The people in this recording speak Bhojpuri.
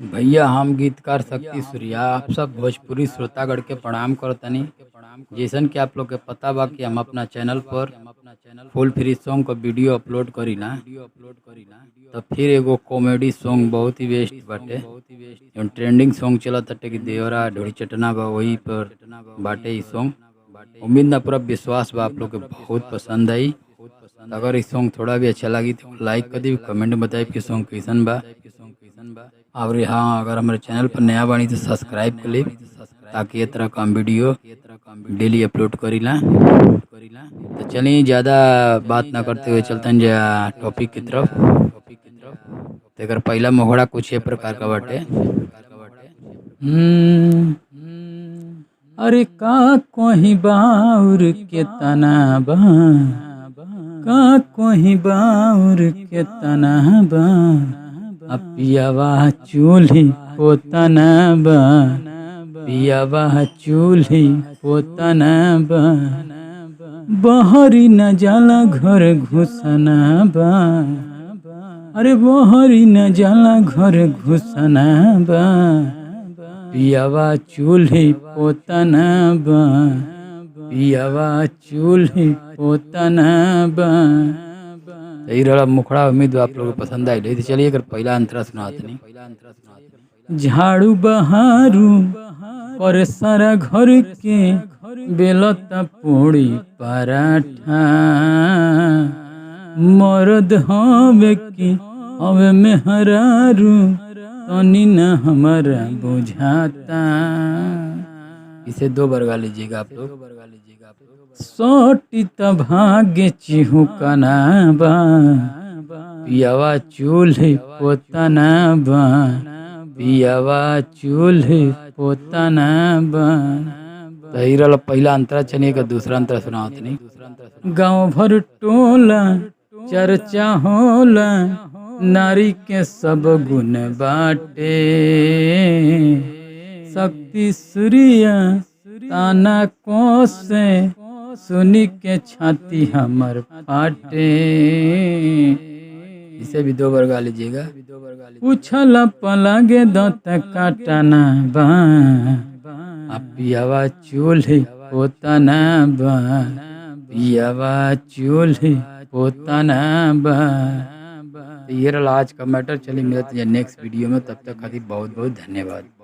भैया हम गीतकार शक्ति सूर्या आप सब भोजपुरी श्रोतागण के प्रणाम करतनी। जैसन कि आप लोग के पता बा कि हम अपना चैनल पर फुल फ्री सॉन्ग का वीडियो अपलोड करीला। तो फिर एगो कॉमेडी सॉन्ग बहुत ही बेस्ट बाटे जौन ट्रेंडिंग सॉन्ग चलत ताटे कि देवरा ढोड़ी चटना बा, वही पर बाटे ई सॉन्ग। उम्मीद ना पूरा विश्वास बा आप लोग के बहुत पसंद आई। अगर इस सॉन्ग थोड़ा भी अच्छा लगी तो लाइक कर दी, कमेंट में बताइए कि सॉन्ग कैसन बा। और हाँ, अगर हमारे चैनल पर नया बानी तो सब्सक्राइब कर ली ताकि ये तरह का हम वीडियो डेली अपलोड करीला। तो चलिए ज़्यादा बात ना करते हुए चलते हैं जा टॉपिक की तरफ। तो अगर पहला मोहड़ा कुछ ये प्रकार का बाटे। हम्म, अरे का कोही बाउर के तना बा, का कोही बाउर के तना बा, पियावा चूल्ही पोतना बा, पियावा चूल्ही पोतना बा, बहरी न जाला घर घुसना बा, अरे बहरी न जाला घर घुसना बा, पियावा चूल्ही पोतना बा, पियावा चूल्ही पोतना बा। यही रहा मुखड़ा। उम्मीद आप लोगों को पसंद आई। तो चलिए अगर पहला अंतरा सुनाते नहीं। झाड़ू बहारू और सारा घर के बेलता पूड़ी पराठा, मर्द हवे की हवे मेहरारू तनी न हमारा बुझाता। इसे दो बार गा लीजिएगा आप लोग। सोटी त भाग्य चिहुकना बा, पियावा चूल्ही पोतना बा, पियावा चूल्ही पोतना बा। तो पहला अंतरा चलिए का दूसरा अंतरा सुनाओ नहीं। गाँव भर टोला चर्चा होला, नारी के सब गुण बाटे, शक्ति सूर्या ताना कोसे सुनी के छाती हमर फाटे। इसे भी दो बार गा लीजिएगा। उछला पलागे दत काटना बा, पियावा चूल्ही पोतना बा, पियावा चूल्ही पोतना बा। ये रहा आज का मैटर। चलिए मिलते हैं नेक्स्ट वीडियो में, तब तक खातिर बहुत बहुत धन्यवाद।